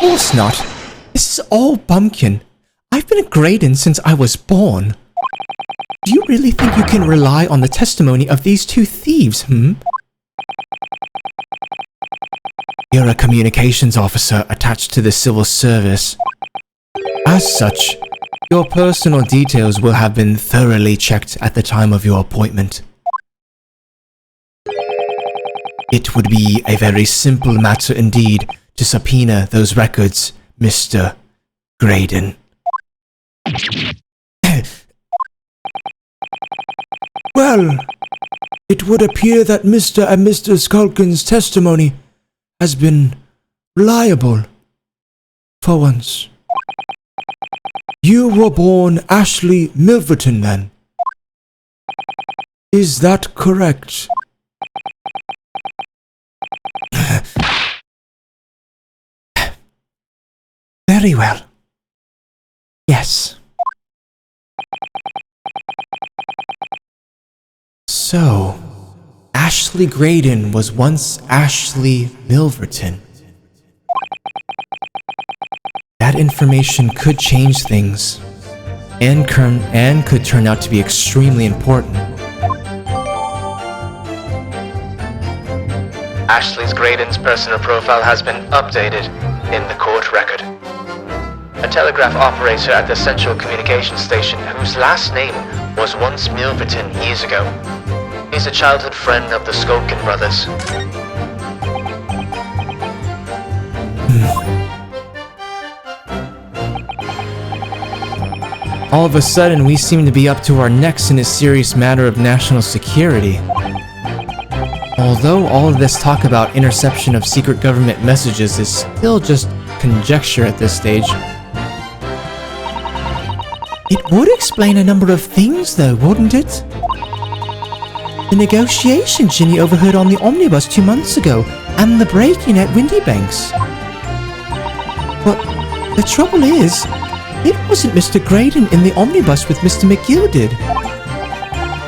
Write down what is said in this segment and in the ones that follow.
course not. This is all bumpkin. I've been a Graydon since I was born. Do you really think you can rely on the testimony of these two thieves, You're a communications officer attached to the civil service. As such, your personal details will have been thoroughly checked at the time of your appointment. It would be a very simple matter indeed to subpoena those records, Mr. Graydon. Well, it would appear that Mr. and Mrs. Culkin's testimony has been reliable. For once. You were born Ashley Milverton, then? Is that correct? Very well. Yes. So, Ashley Graydon was once Ashley Milverton. That information could change things, and could turn out to be extremely important. Ashley Graydon's personal profile has been updated in the court record. A telegraph operator at the Central Communications Station whose last name was once Milverton years ago. He's a childhood friend of the Skolkin brothers. All of a sudden, we seem to be up to our necks in a serious matter of national security. Although all of this talk about interception of secret government messages is still just conjecture at this stage. It would explain a number of things though, wouldn't it? The negotiation Ginny overheard on the omnibus 2 months ago, and the break-in at Windybanks. But the trouble is, it wasn't Mr. Graydon in the omnibus with Mr. McGilded.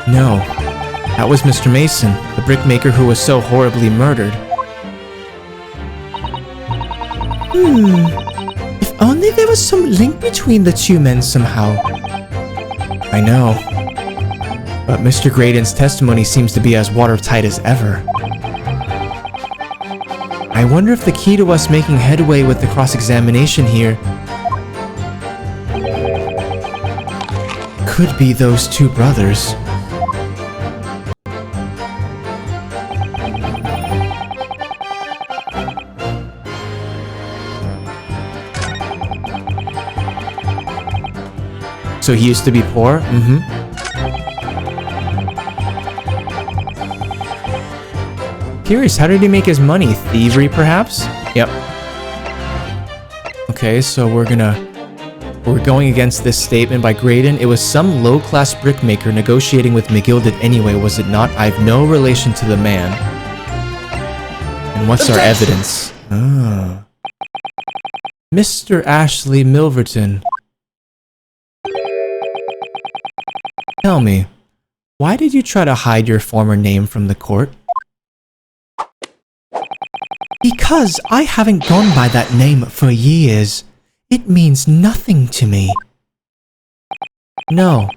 No, that was Mr. Mason, the brickmaker who was so horribly murdered. If only there was some link between the two men somehow. I know. But Mr. Graydon's testimony seems to be as watertight as ever. I wonder if the key to us making headway with the cross-examination here could be those two brothers. So he used to be poor? Curious, how did he make his money? Thievery, perhaps? Yep. Okay, so we're going against this statement by Graydon. It was some low-class brickmaker negotiating with McGilded anyway, was it not? I have no relation to the man. And what's our evidence? Mr. Ashley Milverton. Tell me, why did you try to hide your former name from the court? Because I haven't gone by that name for years. It means nothing to me. No,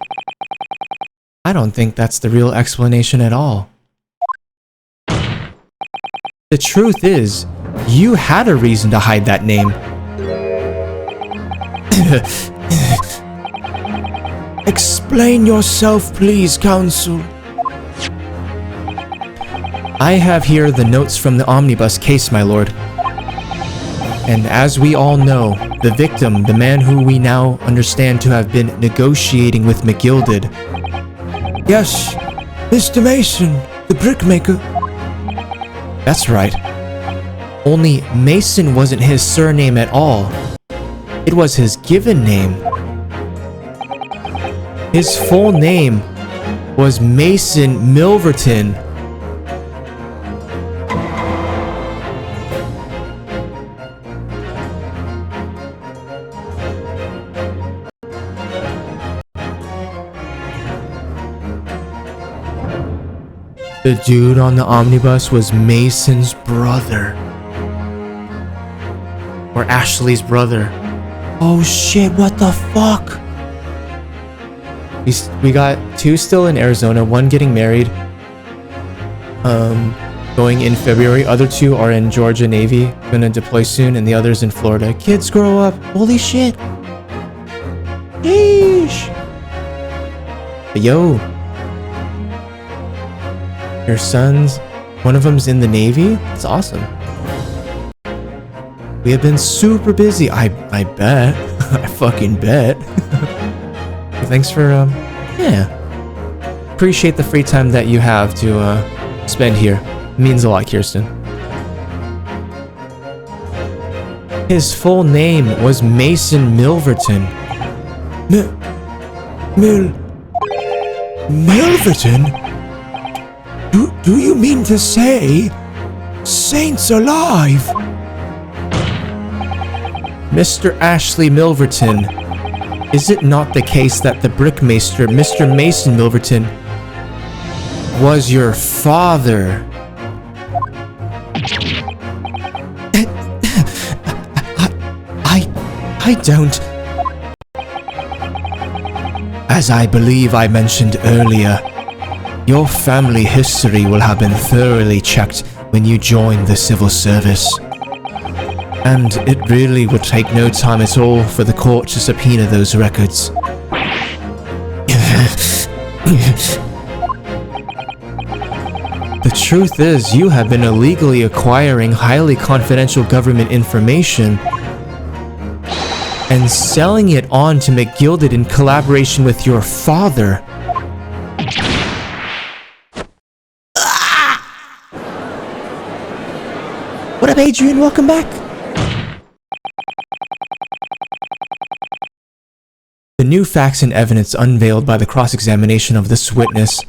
I don't think that's the real explanation at all. The truth is, you had a reason to hide that name. Explain yourself, please, counsel. I have here the notes from the omnibus case, my lord. And as we all know, the victim, the man who we now understand to have been negotiating with McGilded. Yes, Mr. Mason, the brickmaker. That's right. Only Mason wasn't his surname at all. It was his given name. His full name was Mason Milverton. The dude on the omnibus was Mason's brother. or Ashley's brother. Oh shit, what the fuck? We got 2 still in Arizona, 1 getting married, going in February. Other 2 are in Georgia Navy, gonna deploy soon, and the others in Florida. Kids grow up. Holy shit. Yeesh. But yo, your sons, one of them's in the Navy. That's awesome. We have been super busy. I bet. I fucking bet. Thanks for, yeah. Appreciate the free time that you have to, spend here. It means a lot, Kirsten. His full name was Mason Milverton. Milverton? Do you mean to say Saints alive? Mr. Ashley Milverton, is it not the case that the brickmaster, Mr. Mason Milverton, was your father? I don't. As I believe I mentioned earlier, your family history will have been thoroughly checked when you join the civil service. And it really would take no time at all for the court to subpoena those records. The truth is, you have been illegally acquiring highly confidential government information and selling it on to McGilded in collaboration with your father. What up, Adrian? Welcome back. The new facts and evidence unveiled by the cross-examination of this witness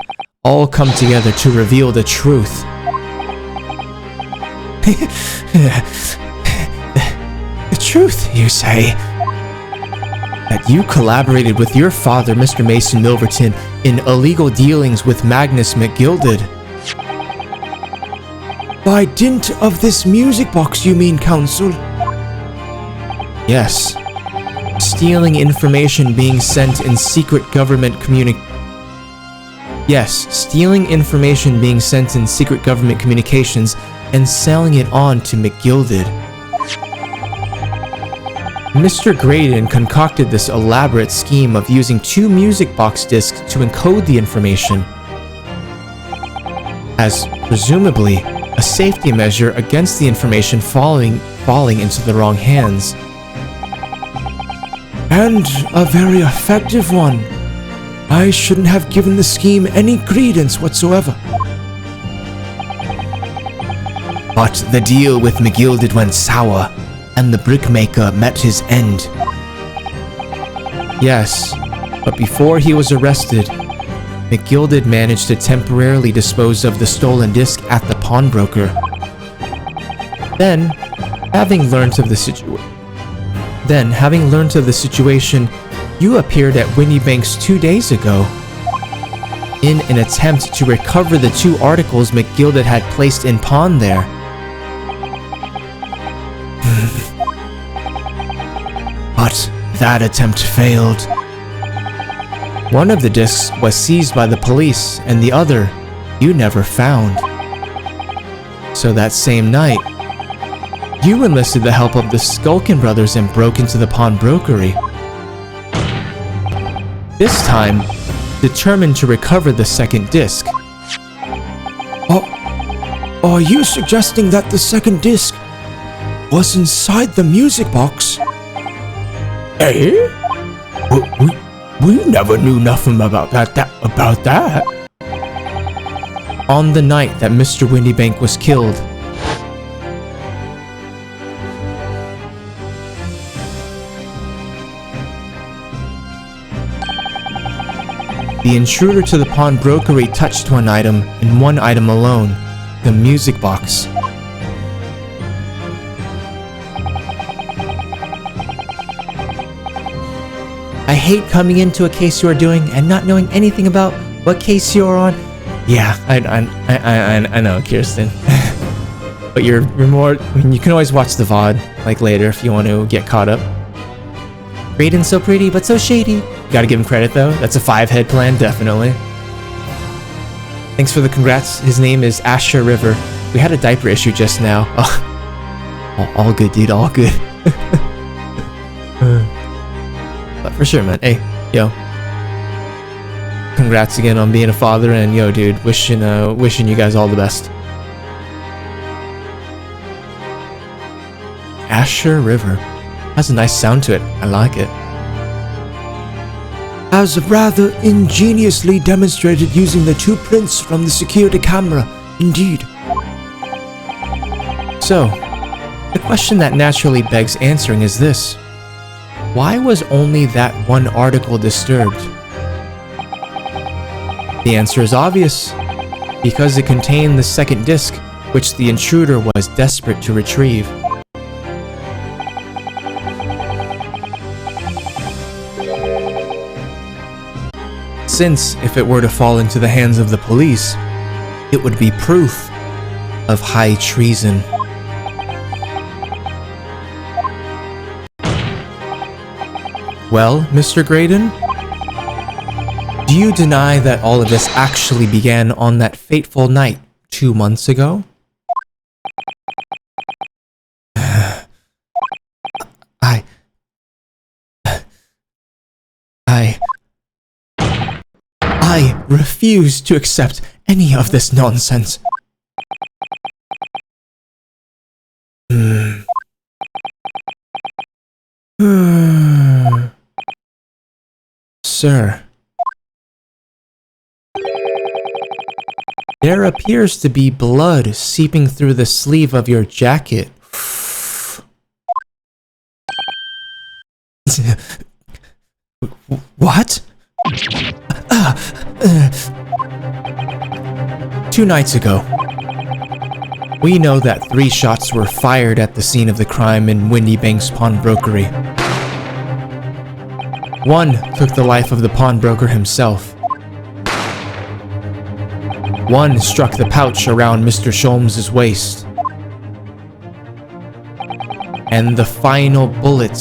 all come together to reveal the truth. The truth, you say? That you collaborated with your father, Mr. Mason Milverton, in illegal dealings with Magnus McGilded. By dint of this music box, you mean, Counsel? Yes. Stealing information being sent in secret government communications and selling it on to McGilded. Mr. Graydon concocted this elaborate scheme of using 2 music box discs to encode the information, as presumably a safety measure against the information falling into the wrong hands. And a very effective one. I shouldn't have given the scheme any credence whatsoever. But the deal with McGilded went sour, and the brickmaker met his end. Yes, but before he was arrested, McGilded managed to temporarily dispose of the stolen disc at the pawnbroker. Then, having learned of the situation, you appeared at Winnie Banks 2 days ago in an attempt to recover the 2 articles McGilded had placed in pawn there. But that attempt failed. One of the discs was seized by the police, and the other you never found. So that same night, you enlisted the help of the Skulkin brothers and broke into the pawnbrokery. This time, determined to recover the second disc. Are you suggesting that the second disc was inside the music box? Eh? We never knew nothing about that. On the night that Mr. Windybank was killed, the intruder to the pawnbrokery touched one item, and one item alone, the music box. I hate coming into a case you are doing and not knowing anything about what case you're on. Yeah, I know, Kirsten. But you're more. I mean, you can always watch the VOD like later if you want to get caught up. Raiden's so pretty, but so shady. You gotta give him credit though. That's a 5-head plan, definitely. Thanks for the congrats. His name is Asher River. We had a diaper issue just now. Oh, all good, dude. All good. But for sure, man. Hey, yo. Congrats again on being a father, and yo, dude, wishing you guys all the best. Asher River has a nice sound to it. I like it. As rather ingeniously demonstrated using the 2 prints from the security camera, indeed. So, the question that naturally begs answering is this. Why was only that one article disturbed? The answer is obvious. Because it contained the second disc, which the intruder was desperate to retrieve. Since, if it were to fall into the hands of the police, it would be proof of high treason. Well, Mr. Graydon? Do you deny that all of this actually began on that fateful night 2 months ago? I refuse to accept any of this nonsense. Sir. There appears to be blood seeping through the sleeve of your jacket. What? 2 nights ago, we know that 3 shots were fired at the scene of the crime in Windy Banks Pawnbrokery. 1 took the life of the pawnbroker himself. 1 struck the pouch around Mr. Sholmes' waist. And the final bullet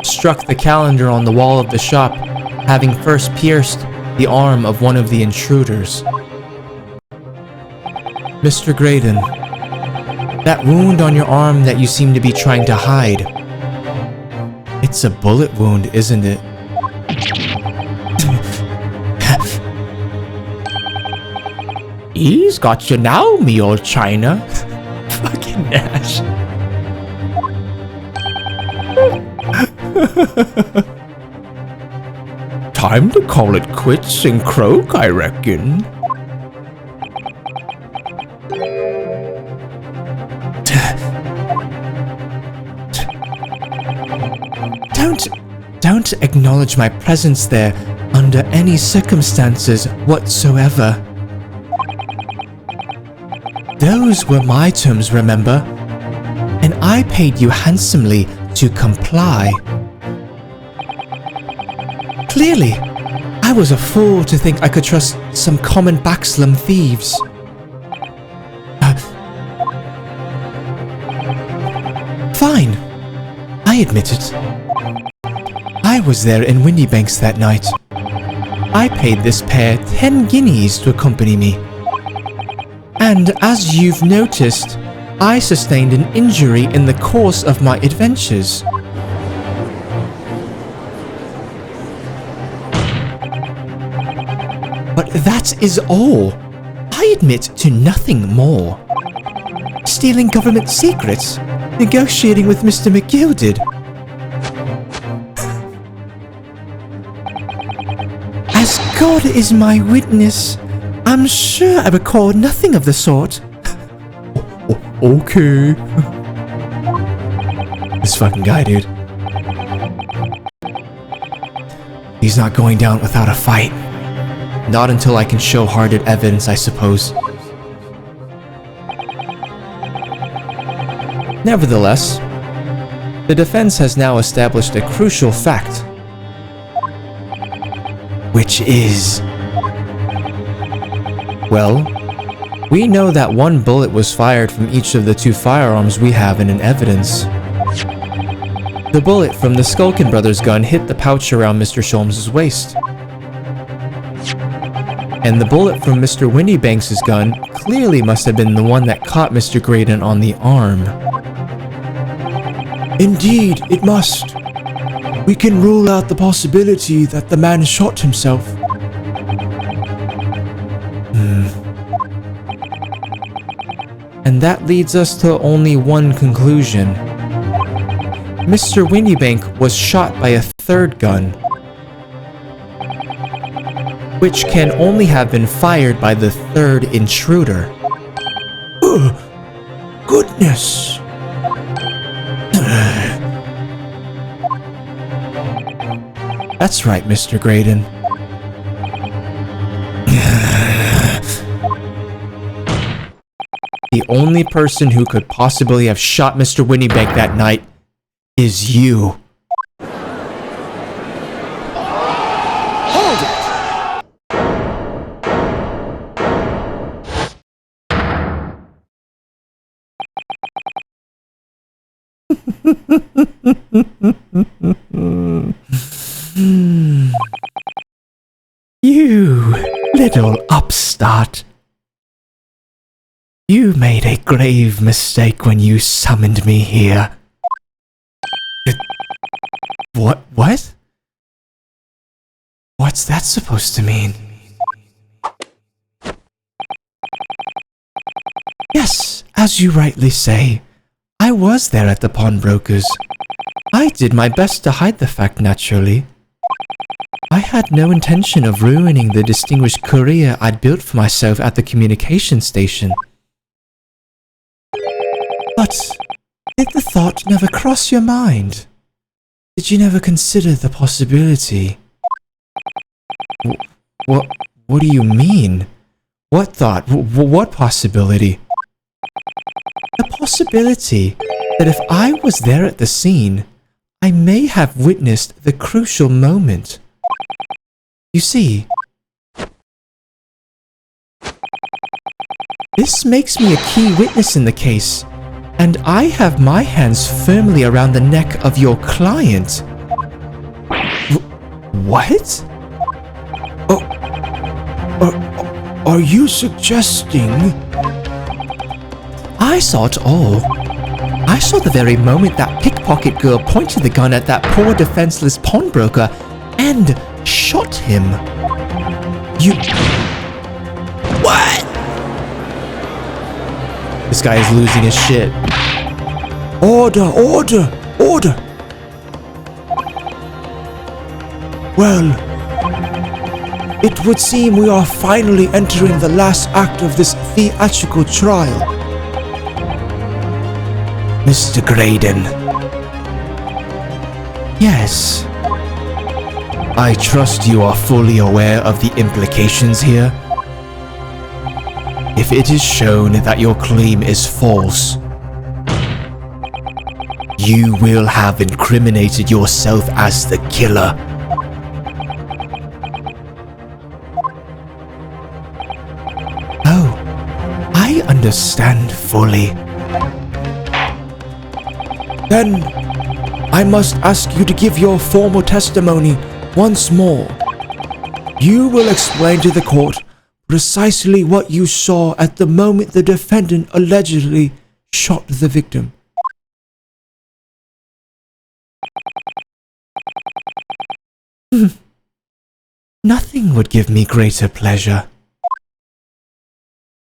struck the calendar on the wall of the shop, having first pierced the arm of one of the intruders. Mr. Graydon, that wound on your arm that you seem to be trying to hide, it's a bullet wound, isn't it? He's got you now, me old China. Fucking Nash. Time to call it quits and croak, I reckon. Don't acknowledge my presence there under any circumstances whatsoever. Those were my terms, remember? And I paid you handsomely to comply. Clearly, I was a fool to think I could trust some common backslum thieves. Fine, I admit it. I was there in Windy Banks that night. I paid this pair 10 guineas to accompany me. And as you've noticed, I sustained an injury in the course of my adventures. But that is all. I admit to nothing more. Stealing government secrets, negotiating with Mr. McGilded. As God is my witness, I'm sure I record nothing of the sort. Okay. This fucking guy, dude. He's not going down without a fight. Not until I can show hard evidence, I suppose. Nevertheless, the defense has now established a crucial fact. Well, we know that one bullet was fired from each of the 2 firearms we have in evidence. The bullet from the Skulkin brothers' gun hit the pouch around Mr. Sholmes' waist. And the bullet from Mr. Windybanks' gun clearly must have been the one that caught Mr. Graydon on the arm. Indeed, it must. We can rule out the possibility that the man shot himself. And that leads us to only one conclusion. Mr. Windybank was shot by a 3rd gun, which can only have been fired by the 3rd intruder. Ugh, goodness. That's right, Mr. Graydon. The only person who could possibly have shot Mr. Windybank that night is you. Hold it! You little upstart. You made a grave mistake when you summoned me here. What? What's that supposed to mean? Yes, as you rightly say, I was there at the pawnbrokers. I did my best to hide the fact, naturally. I had no intention of ruining the distinguished career I'd built for myself at the communication station. But did the thought never cross your mind? Did you never consider the possibility? What do you mean? What thought? What possibility? The possibility that if I was there at the scene, I may have witnessed the crucial moment. You see, this makes me a key witness in the case, and I have my hands firmly around the neck of your client. What? Are you suggesting? I saw it all. I saw the very moment that pickpocket girl pointed the gun at that poor defenseless pawnbroker and shot him. You... What? This guy is losing his shit. Order! Well, it would seem we are finally entering the last act of this theatrical trial. Mr. Graydon. Yes. I trust you are fully aware of the implications here. If it is shown that your claim is false, you will have incriminated yourself as the killer. Oh, I understand fully. Then, I must ask you to give your formal testimony once more. You will explain to the court precisely what you saw at the moment the defendant allegedly shot the victim. Nothing would give me greater pleasure.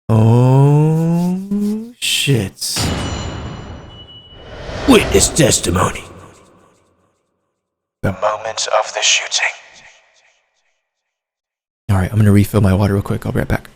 Oh, shit. Witness testimony. The moment of the shooting. Alright, I'm gonna refill my water real quick. I'll be right back.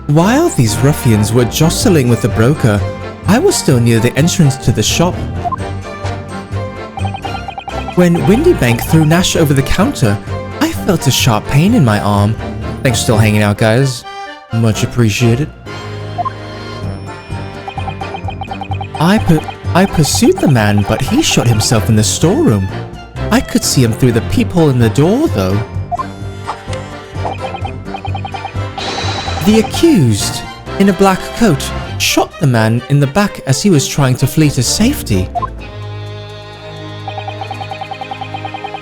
While these ruffians were jostling with the broker, I was still near the entrance to the shop. When Windybank threw Nash over the counter, I felt a sharp pain in my arm, Thanks for still hanging out, guys. Much appreciated. I pursued the man, but he shot himself in the storeroom. I could see him through the peephole in the door, though. The accused, in a black coat, shot the man in the back as he was trying to flee to safety.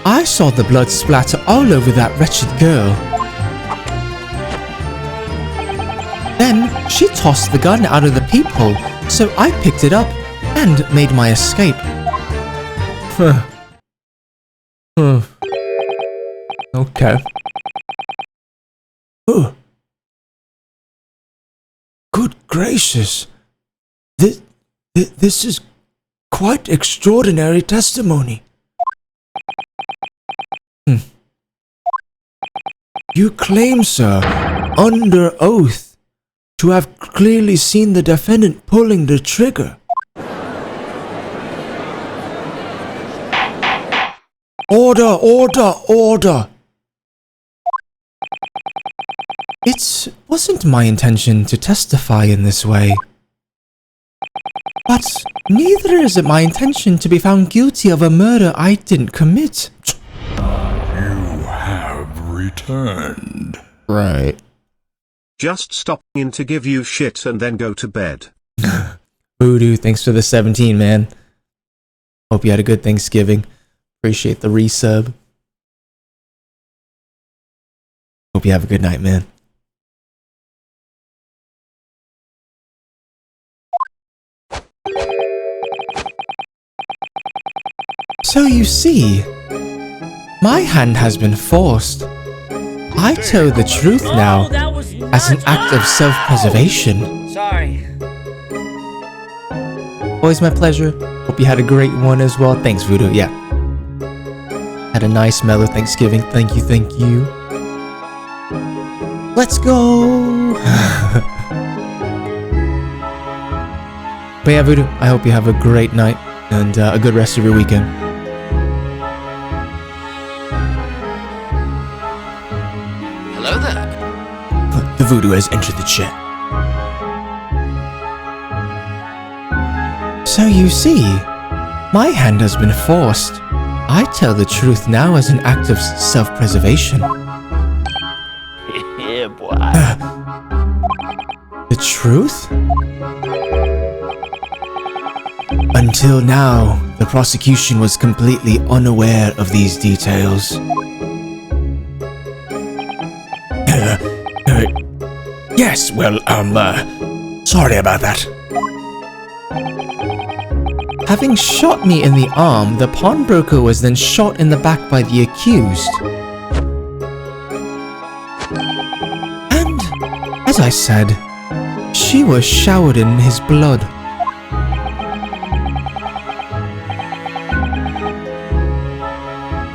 I saw the blood splatter all over that wretched girl. Then, she tossed the gun out of the peephole, so I picked it up and made my escape. Okay. Good gracious. This is quite extraordinary testimony. You claim, sir, under oath, to have clearly seen the defendant pulling the trigger. Order, order, order! It wasn't my intention to testify in this way. But neither is it my intention to be found guilty of a murder I didn't commit. You have returned. Right. Just stopping in to give you shit and then go to bed. Voodoo, thanks for the 17, man. Hope you had a good Thanksgiving. Appreciate the resub. Hope you have a good night, man. So you see, my hand has been forced. I tell the truth now as an act of self-preservation. Sorry. Always my pleasure. Hope you had a great one as well. Thanks, Voodoo. Yeah. Had a nice mellow Thanksgiving. Thank you, thank you. Let's go! But yeah, Voodoo, I hope you have a great night and a good rest of your weekend. Hello there. The Voodoo has entered the chat. So you see, my hand has been forced. I tell the truth now as an act of self-preservation. Yeah, boy. The truth? Until now, the prosecution was completely unaware of these details. Yes, well, sorry about that. Having shot me in the arm, the pawnbroker was then shot in the back by the accused. And, as I said, she was showered in his blood.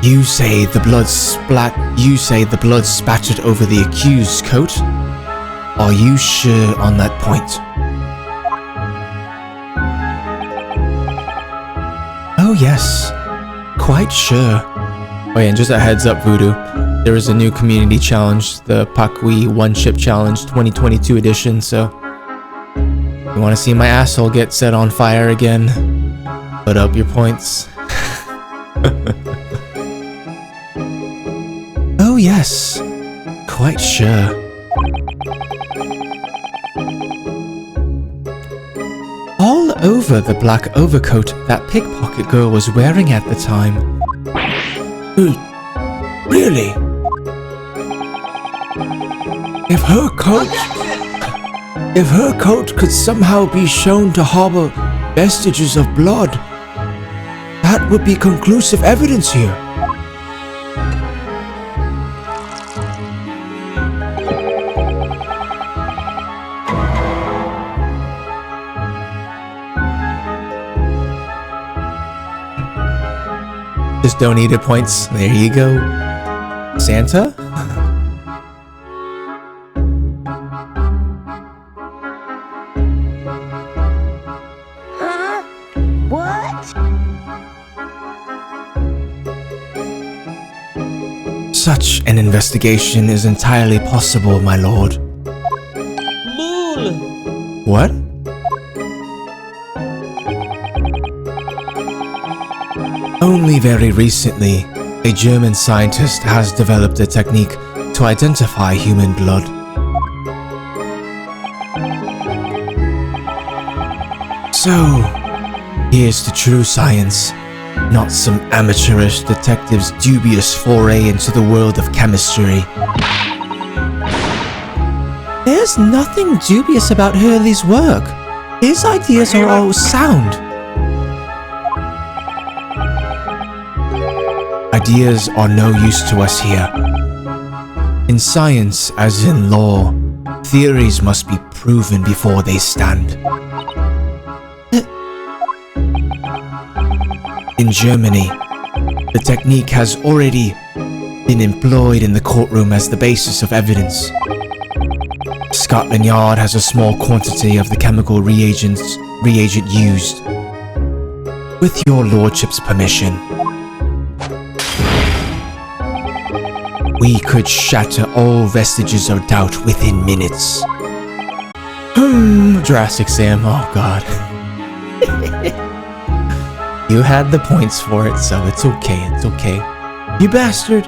You say the blood spattered over the accused's coat? Are you sure on that point? Oh yes, quite sure. Oh yeah, and just a heads up, Voodoo, there is a new community challenge, the Pakui One Ship Challenge 2022 edition, so you want to see my asshole get set on fire again? Put up your points. Oh yes, quite sure. All over the black overcoat that pickpocket girl was wearing at the time. Really? If her coat could somehow be shown to harbor vestiges of blood, that would be conclusive evidence here. Just donated points. There you go. Santa? Huh? What? Such an investigation is entirely possible, my lord. Lol. What? Only very recently, a German scientist has developed a technique to identify human blood. So, here's the true science, not some amateurish detective's dubious foray into the world of chemistry. There's nothing dubious about Hurley's work. His ideas are all sound. Ideas are no use to us here. In science, as in law, theories must be proven before they stand. In Germany, the technique has already been employed in the courtroom as the basis of evidence. Scotland Yard has a small quantity of the chemical reagent used. With your lordship's permission, we could shatter all vestiges of doubt within minutes. Jurassic Sam, oh god. You had the points for it, so it's okay, it's okay. You bastard!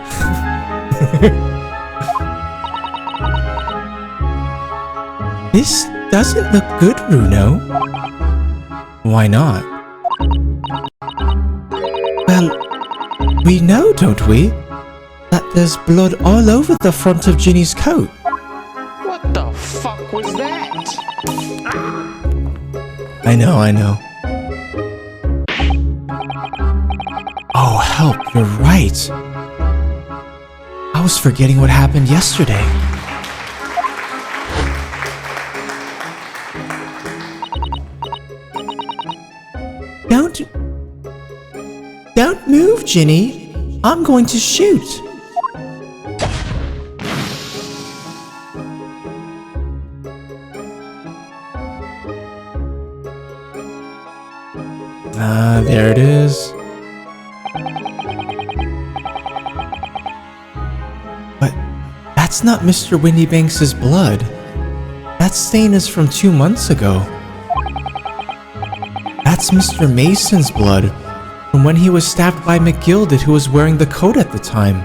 This doesn't look good, Runo. Why not? Well, we know, don't we, that there's blood all over the front of Ginny's coat. What the fuck was that? I know. Oh, help, you're right. I was forgetting what happened yesterday. Don't move, Ginny. I'm going to shoot. There it is. But that's not Mr. Windybanks' blood. That stain is from 2 months ago. That's Mr. Mason's blood from when he was stabbed by McGilded, who was wearing the coat at the time.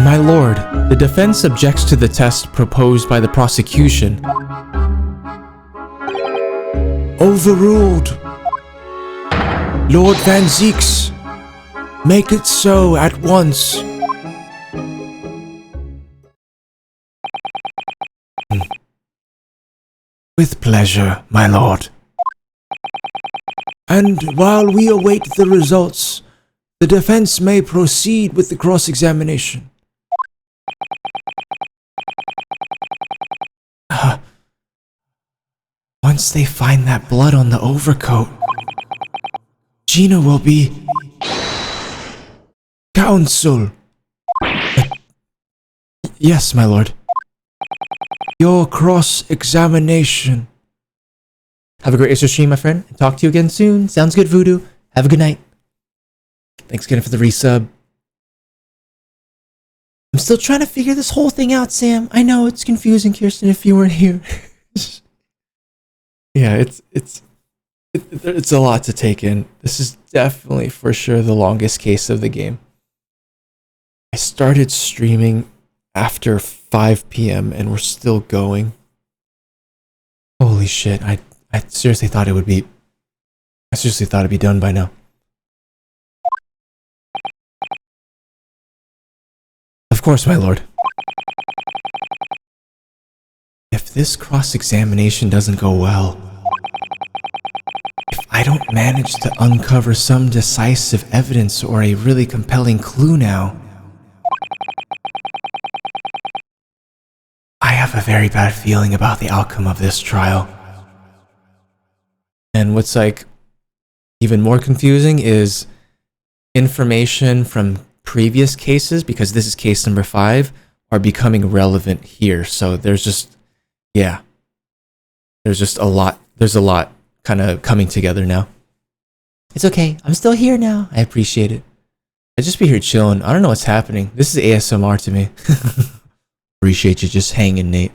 My lord, the defense objects to the test proposed by the prosecution. Overruled. Lord Van Zieks, make it so at once. With pleasure, my lord. And while we await the results, the defense may proceed with the cross-examination. Once they find that blood on the overcoat, Gina will be... Counsel. Yes, my lord. Your cross-examination. Have a great Easter stream, my friend. Talk to you again soon. Sounds good, Voodoo. Have a good night. Thanks again for the resub. I'm still trying to figure this whole thing out, Sam. I know it's confusing, Kirsten, if you weren't here. Yeah, it's a lot to take in. This is definitely for sure the longest case of the game. I started streaming after 5 p.m. and we're still going. Holy shit, I seriously thought it'd be done by now. Of course, my lord. If this cross-examination doesn't go well, if I don't manage to uncover some decisive evidence or a really compelling clue now, I have a very bad feeling about the outcome of this trial. And what's like even more confusing is information from previous cases, because this is case number 5, are becoming relevant here. So there's just, yeah, there's a lot kind of coming together now. It's okay. I'm still here now. I appreciate it. I just be here chilling. I don't know what's happening. This is ASMR to me. Appreciate you just hanging, Nate.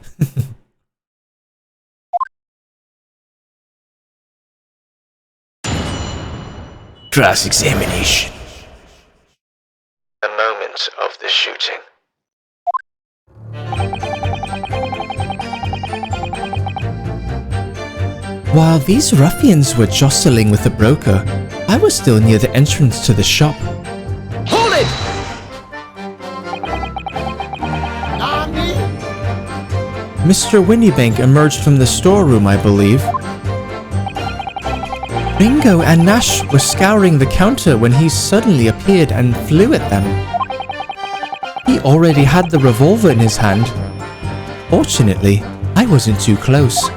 Cross-examination. The moment of the shooting. While these ruffians were jostling with the broker, I was still near the entrance to the shop. Hold it! Mr. Winniebank emerged from the storeroom, I believe. Ringo and Nash were scouring the counter when he suddenly appeared and flew at them. He already had the revolver in his hand. Fortunately, I wasn't too close.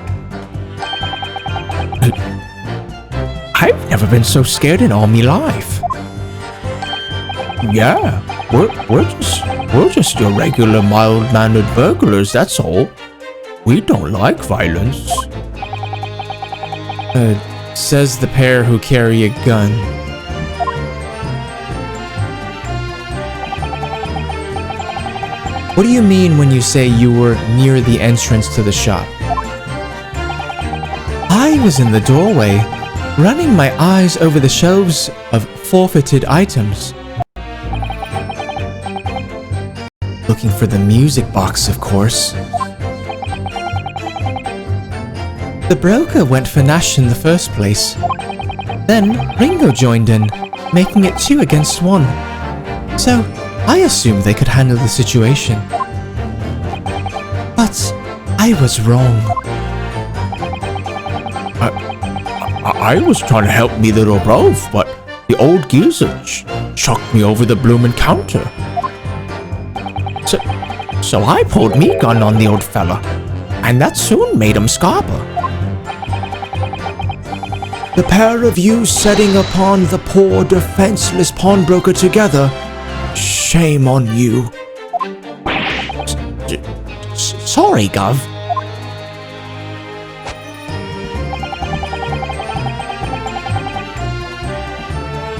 I've never been so scared in all my life. Yeah, we're just your regular mild-mannered burglars, that's all. We don't like violence. Says the pair who carry a gun. What do you mean when you say you were near the entrance to the shop? I was in the doorway, running my eyes over the shelves of forfeited items. Looking for the music box, of course. The broker went for Nash in the first place. Then Ringo joined in, making it 2 against 1. So I assumed they could handle the situation. But I was wrong. I was trying to help me little bruv, but the old geezer chucked me over the bloomin' counter. So I pulled me gun on the old fella, and that soon made him scarper. The pair of you setting upon the poor defenseless pawnbroker together, shame on you. Sorry, Gov.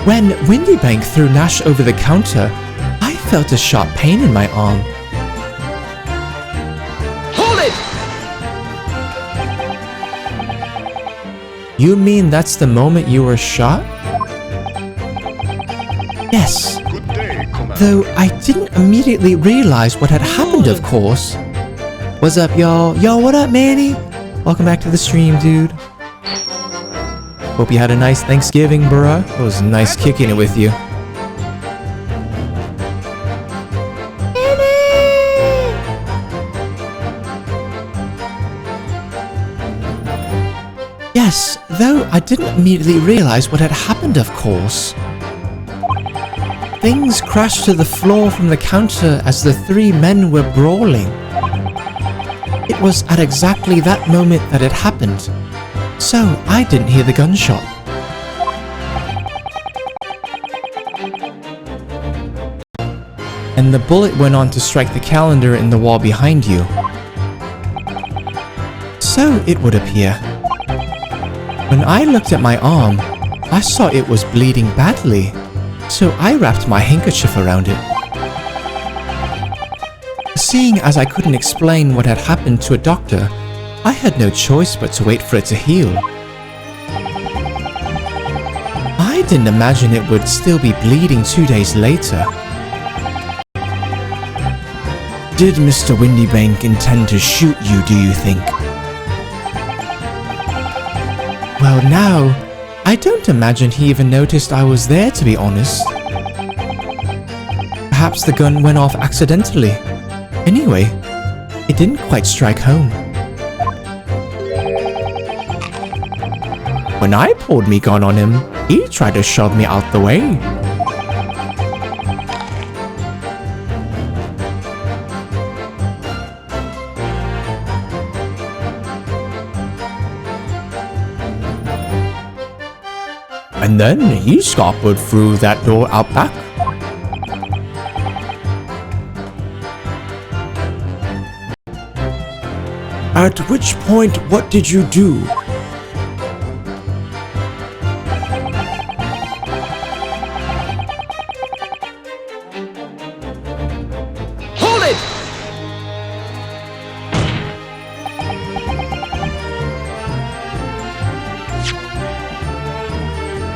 When Winniebank threw Nash over the counter, I felt a sharp pain in my arm. Hold it! You mean that's the moment you were shot? Yes. Good day, Commander. Though I didn't immediately realize what had happened, of course. What's up, y'all? Yo, what up, Manny? Welcome back to the stream, dude. Hope you had a nice Thanksgiving, bruh. It was nice kicking it with you. Yes, though I didn't immediately realize what had happened, of course. Things crashed to the floor from the counter as the 3 men were brawling. It was at exactly that moment that it happened, so I didn't hear the gunshot. And the bullet went on to strike the calendar in the wall behind you. So it would appear. When I looked at my arm, I saw it was bleeding badly, so I wrapped my handkerchief around it. Seeing as I couldn't explain what had happened to a doctor, I had no choice but to wait for it to heal. I didn't imagine it would still be bleeding 2 days later. Did Mr. Winniebank intend to shoot you, do you think? Well, now, I don't imagine he even noticed I was there, to be honest. Perhaps the gun went off accidentally. Anyway, it didn't quite strike home. When I pulled me gun on him, he tried to shove me out the way. And then he scuppered through that door out back. At which point, what did you do? it!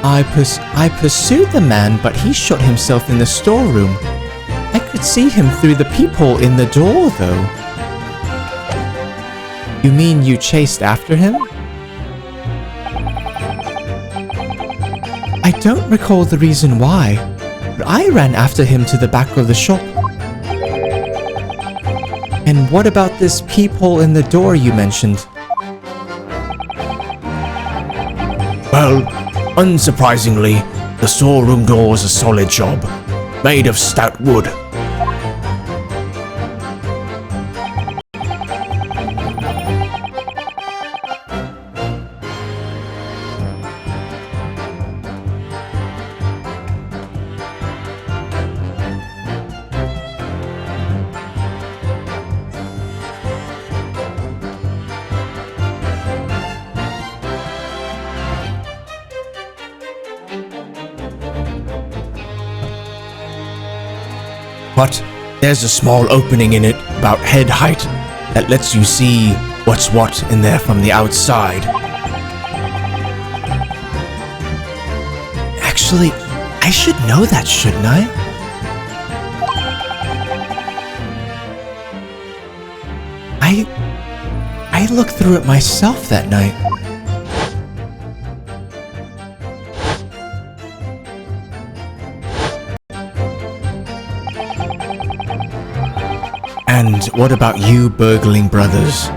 I pursued the man, but he shot himself in the storeroom. I could see him through the peephole in the door, though. You mean you chased after him? I don't recall the reason why, but I ran after him to the back of the shop. And what about this peephole in the door you mentioned? Well, unsurprisingly, the storeroom door was a solid job, made of stout wood. But there's a small opening in it about head height that lets you see what's what in there from the outside. Actually, I should know that, shouldn't I? I looked through it myself that night. And what about you, burgling brothers?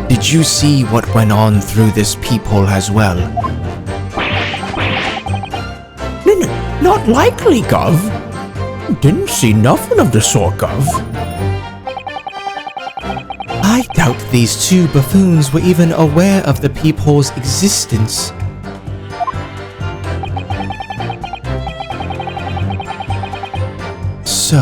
Did you see what went on through this peephole as well? Not likely, Gov. Didn't see nothing of the sort, Gov. I doubt these two buffoons were even aware of the peephole's existence. So,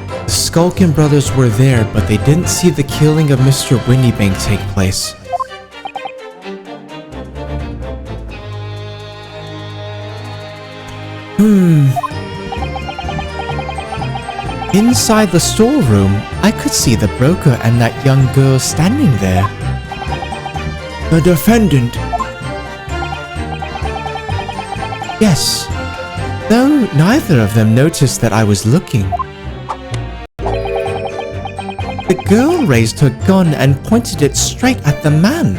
the Skulkin brothers were there, but they didn't see the killing of Mr. Windybank take place. Inside the storeroom, I could see the broker and that young girl standing there. The defendant. Yes, though neither of them noticed that I was looking. The girl raised her gun and pointed it straight at the man.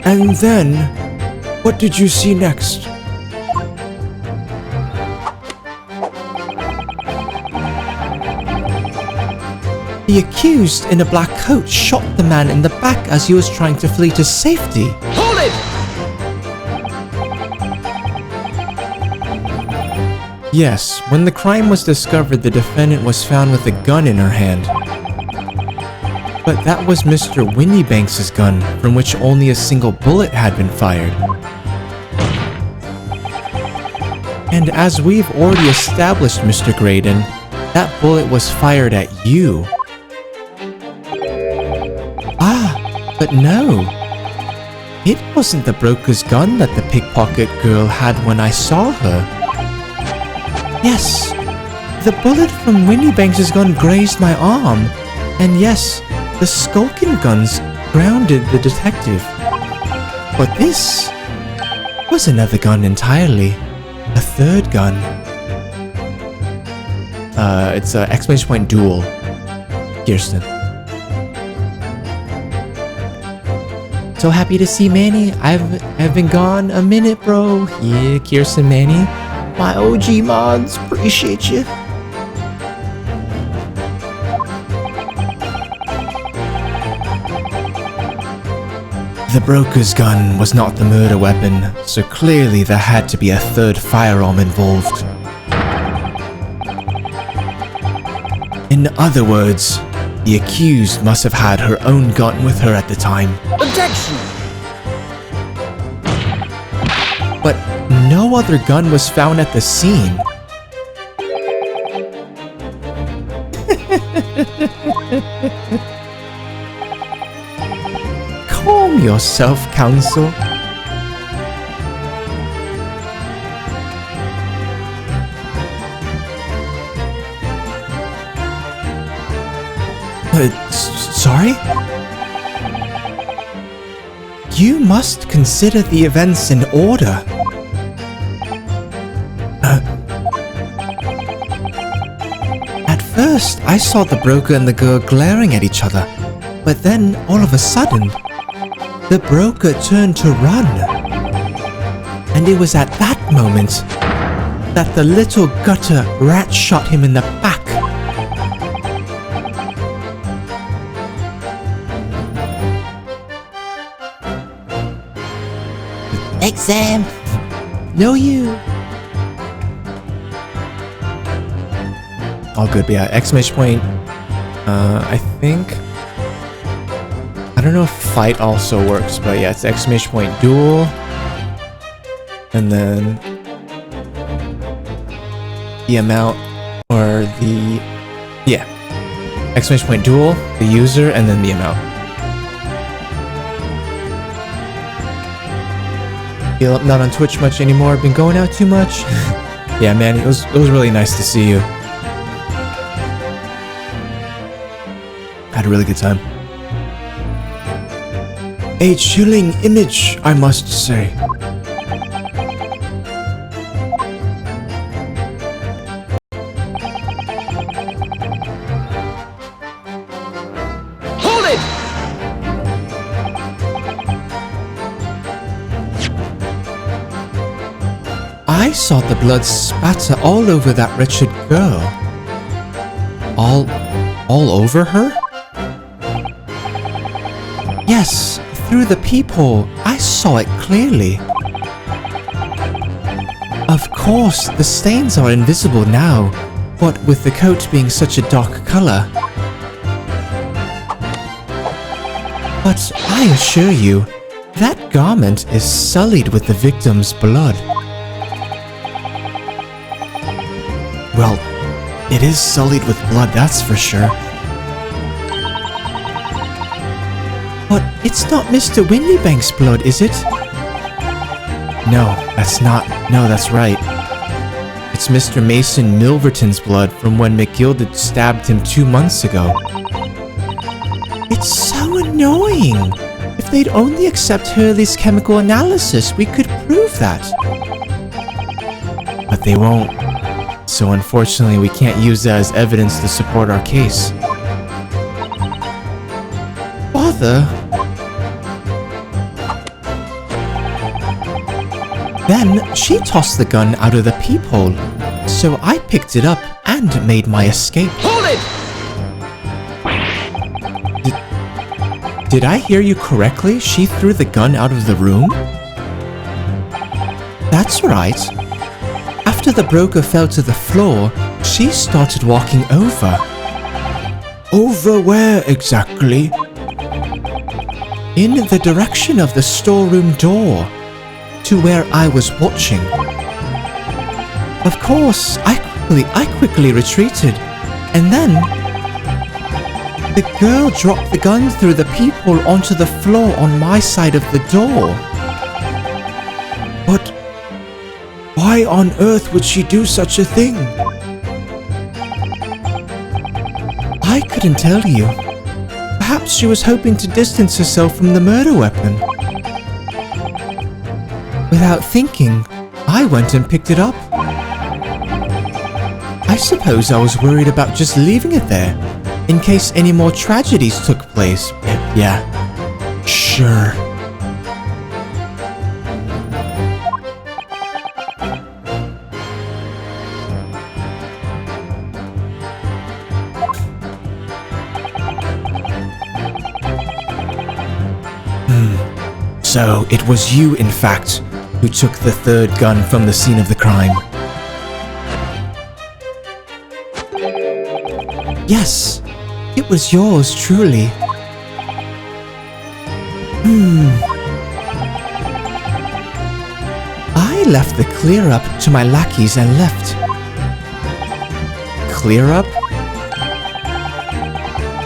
And then, what did you see next? The accused in a black coat shot the man in the back as he was trying to flee to safety. Hold it! Yes, when the crime was discovered, the defendant was found with a gun in her hand. But that was Mr. Windybanks' gun, from which only a single bullet had been fired. And as we've already established, Mr. Graydon, that bullet was fired at you. But no, it wasn't the broker's gun that the pickpocket girl had when I saw her. Yes, the bullet from Windybanks' gun grazed my arm, and yes, the Skulkin guns grounded the detective. But this was another gun entirely, a third gun. It's a exclamation point duel. Kirsten. So happy to see Manny. I've been gone a minute, bro. Yeah, Kirsten, Manny. My OG mods, appreciate you. The broker's gun was not the murder weapon, so clearly there had to be a third firearm involved. In other words, the accused must have had her own gun with her at the time. Objection! But no other gun was found at the scene. Calm yourself, counsel. Sorry? You must consider the events in order. At first, I saw the broker and the girl glaring at each other, but then, all of a sudden, the broker turned to run. And it was at that moment that the little gutter rat shot him in the back. Exam! No, you! All good, but yeah, exclamation point. I think... I don't know if fight also works, but yeah, it's exclamation point duel. And then... the amount, or the... yeah. Exclamation point duel, the user, and then the amount. Feel I'm not on Twitch much anymore, been going out too much. Yeah, man, it was really nice to see you. Had a really good time. A chilling image, I must say. Hold it! I saw the blood spatter all over that wretched girl. All over her? Yes, through the peephole, I saw it clearly. Of course, the stains are invisible now, what with the coat being such a dark color. But I assure you, that garment is sullied with the victim's blood. Well, it is sullied with blood, that's for sure. But it's not Mr. Windybank's blood, is it? No, that's not. No, that's right. It's Mr. Mason Milverton's blood from when McGilded stabbed him 2 months ago. It's so annoying! If they'd only accept Hurley's chemical analysis, we could prove that. But they won't. So unfortunately, we can't use that as evidence to support our case. Bother. Then she tossed the gun out of the peephole, so I picked it up and made my escape. Hold it! Did I hear you correctly? She threw the gun out of the room? That's right. After the broker fell to the floor, she started walking over. Over where exactly? In the direction of the storeroom door, to where I was watching. Of course, I quickly retreated, and then the girl dropped the gun through the peephole onto the floor on my side of the door. But why on earth would she do such a thing? I couldn't tell you. Perhaps she was hoping to distance herself from the murder weapon. Without thinking, I went and picked it up. I suppose I was worried about just leaving it there, in case any more tragedies took place. Yeah, sure. So it was you, in fact, who took the third gun from the scene of the crime. Yes, it was yours, truly. I left the clear up to my lackeys and left. Clear up?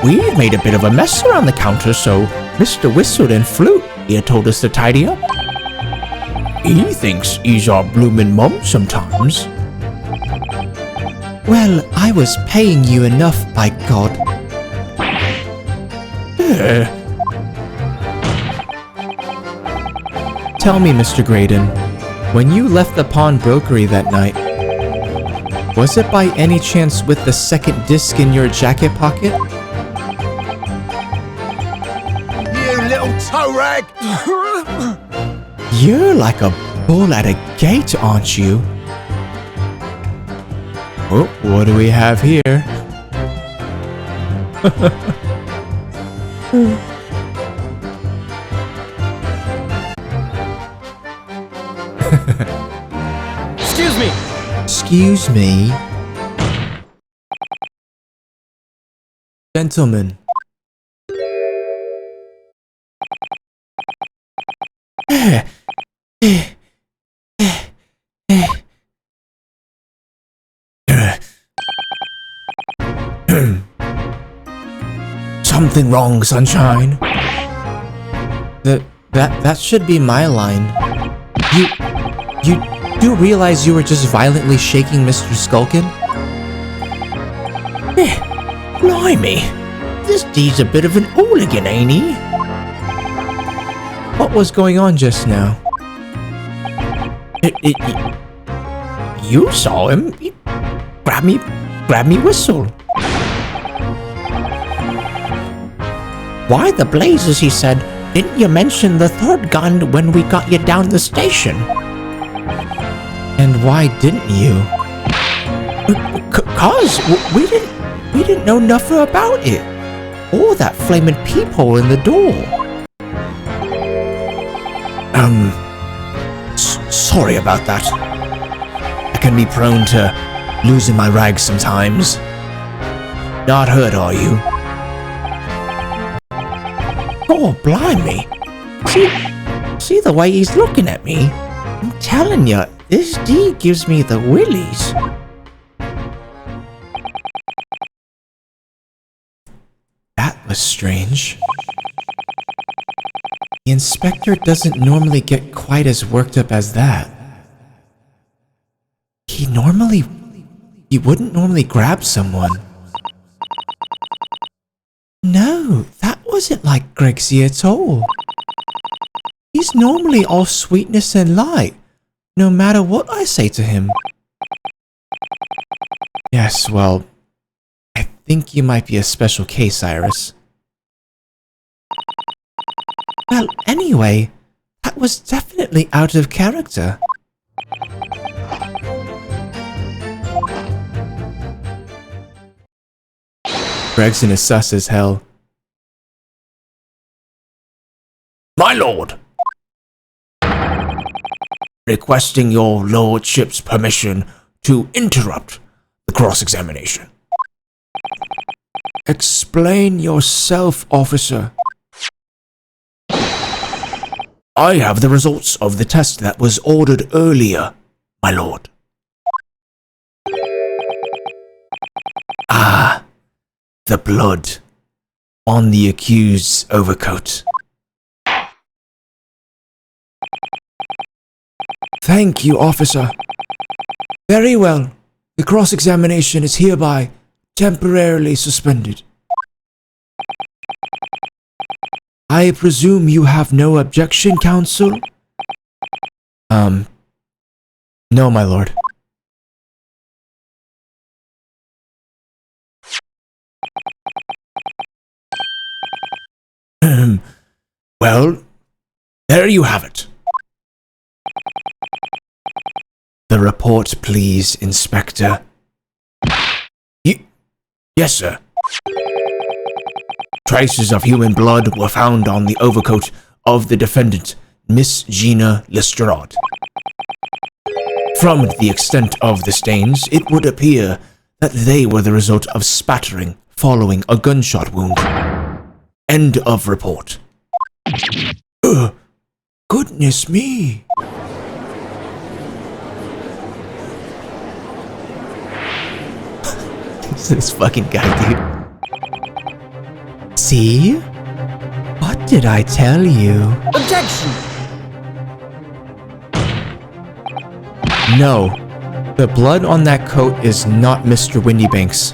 We made a bit of a mess around the counter, so Mr. Whistled and Flute here told us to tidy up. He thinks he's our bloomin' mum sometimes. Well, I was paying you enough, by God. Tell me, Mr. Graydon, when you left the pawnbrokery that night, was it by any chance with the second disc in your jacket pocket? You little toe rag! You're like a bull at a gate, aren't you? Oh, what do we have here? Excuse me! Excuse me? Gentlemen. Something wrong, sunshine? That should be my line. You do realize you were just violently shaking Mr. Skulkin? Blimey, this D's a bit of an hooligan, ain't he? What was going on just now? You saw him. He grabbed me whistle. Why the blazes, he said, didn't you mention the third gun when we got you down the station? And why didn't you? Cause we didn't know nothing about it. Or that flaming peephole in the door. Sorry about that. I can be prone to losing my rags sometimes. Not hurt, are you? Oh, blimey. See the way he's looking at me? I'm telling you, this D gives me the willies. That was strange. The inspector doesn't normally get quite as worked up as that. He wouldn't normally grab someone. No, that wasn't like Gregsy at all. He's normally all sweetness and light, no matter what I say to him. Yes, well, I think you might be a special case, Iris. Well, anyway, that was definitely out of character. Gregson is sus as hell. My lord! Requesting your lordship's permission to interrupt the cross-examination. Explain yourself, officer. I have the results of the test that was ordered earlier, my lord. Ah, the blood on the accused's overcoat. Thank you, officer. Very well. The cross-examination is hereby temporarily suspended. I presume you have no objection, counsel? No, my lord. Well, there you have it. The report, please, Inspector. Yes, sir. Traces of human blood were found on the overcoat of the defendant, Miss Gina Lestrade. From the extent of the stains, it would appear that they were the result of spattering following a gunshot wound. End of report. Goodness me. This fucking guy, dude. See? What did I tell you? Objection! No. The blood on that coat is not Mr. Windybanks.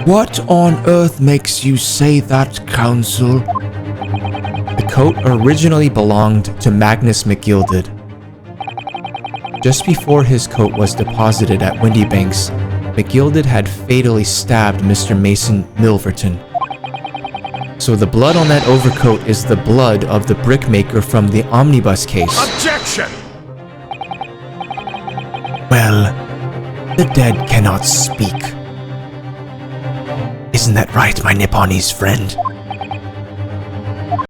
What on earth makes you say that, Counsel? The coat originally belonged to Magnus McGilded. Just before his coat was deposited at Windybanks, McGilded had fatally stabbed Mr. Mason Milverton. So the blood on that overcoat is the blood of the brickmaker from the omnibus case. Objection! Well, the dead cannot speak. Isn't that right, my Nipponese friend?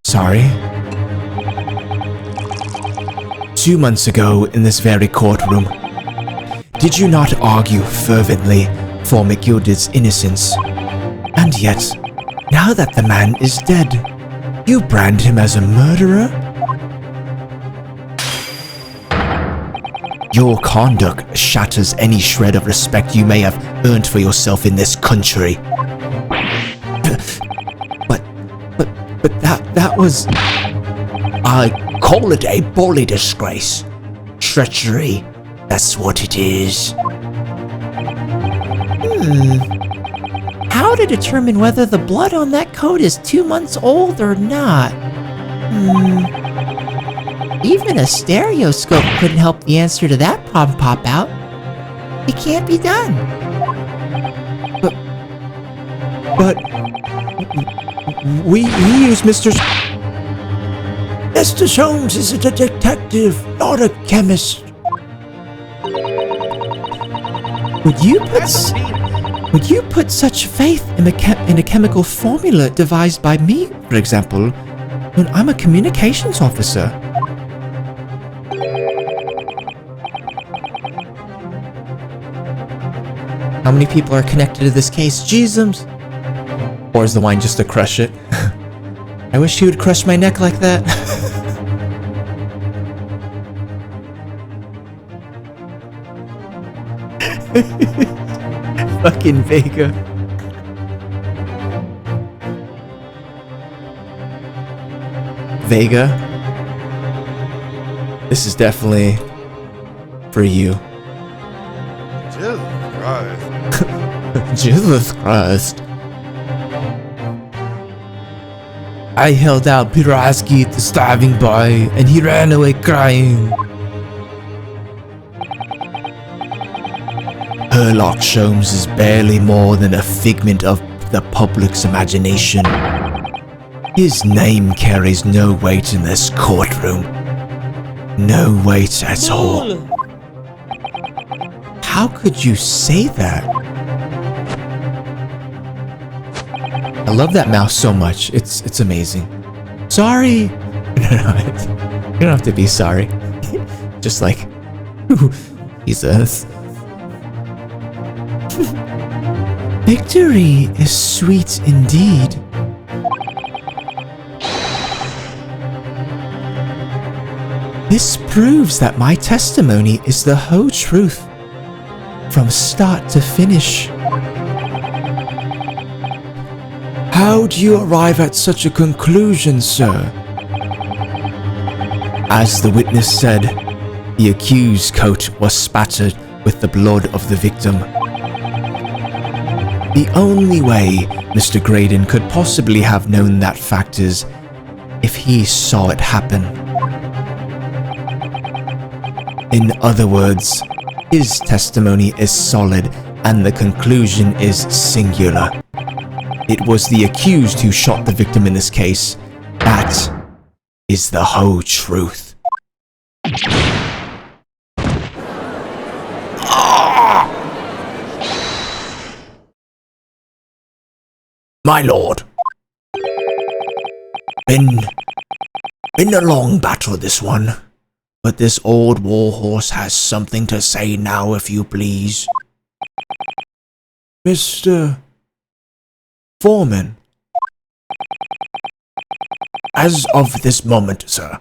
Sorry? 2 months ago, in this very courtroom, did you not argue fervently for McGilded's innocence? And yet, now that the man is dead, you brand him as a murderer? Your conduct shatters any shred of respect you may have earned for yourself in this country. But that was... I call it a bully disgrace. Treachery, that's what it is. How to determine whether the blood on that coat is 2 months old or not? Even a stereoscope couldn't help the answer to that problem pop out. It can't be done. But we use Mr. Mr. Holmes is a detective, not a chemist. Would you put such faith in a chemical formula devised by me, for example, when I'm a communications officer? How many people are connected to this case? Jesus! Or is the wine just to crush it? I wish he would crush my neck like that. Fucking Vega. Vega, this is definitely for you. Jesus Christ. Jesus Christ. I held out Piroski at the starving boy, and he ran away crying. Herlock Sholmes is barely more than a figment of the public's imagination. His name carries no weight in this courtroom. No weight at all. How could you say that? I love that mouse so much. It's amazing. Sorry. No, you don't have to be sorry. Just like, Jesus. Victory is sweet indeed. This proves that my testimony is the whole truth, from start to finish. How do you arrive at such a conclusion, sir? As the witness said, the accused's coat was spattered with the blood of the victim. The only way Mr. Graydon could possibly have known that fact is if he saw it happen. In other words, his testimony is solid and the conclusion is singular. It was the accused who shot the victim in this case. That is the whole truth. My lord. Been a long battle, this one. But this old warhorse has something to say now, if you please. Mr. Foreman. As of this moment, sir,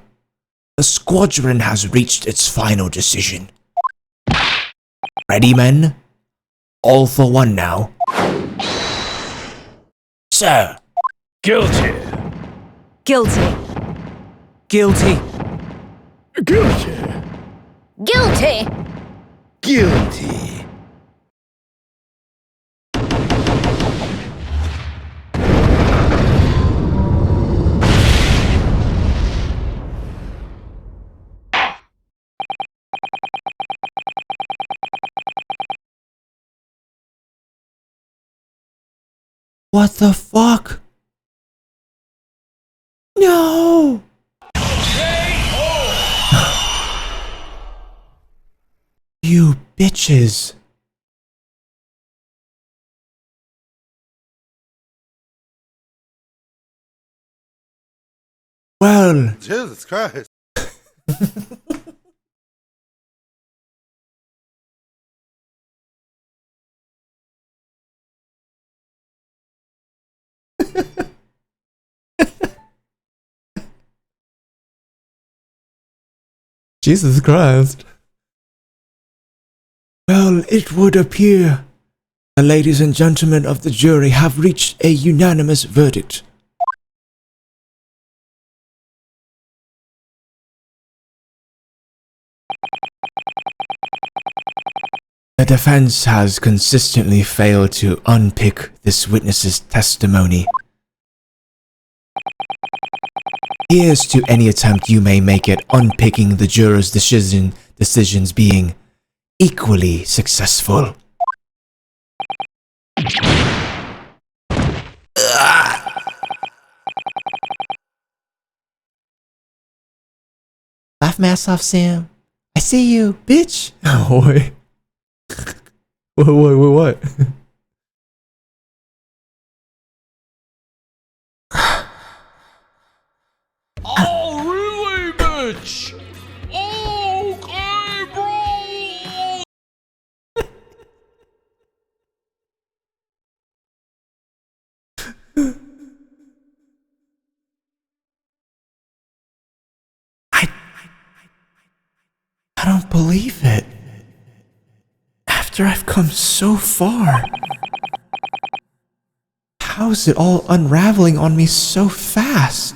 the squadron has reached its final decision. Ready, men? All for one now. Sir. Guilty. Guilty. Guilty. Guilty. Guilty. Guilty. What the fuck? No! You bitches. Well, Jesus Christ. Jesus Christ. Well, it would appear the ladies and gentlemen of the jury have reached a unanimous verdict. The defense has consistently failed to unpick this witness's testimony. Here's to any attempt you may make at unpicking the jurors' decisions being equally successful. laugh my ass off, Sam. I see you, bitch. Oh, wait. Wait, what? Oh, really, bitch? Okay, bro. I don't believe it. After I've come so far. How's it all unraveling on me so fast?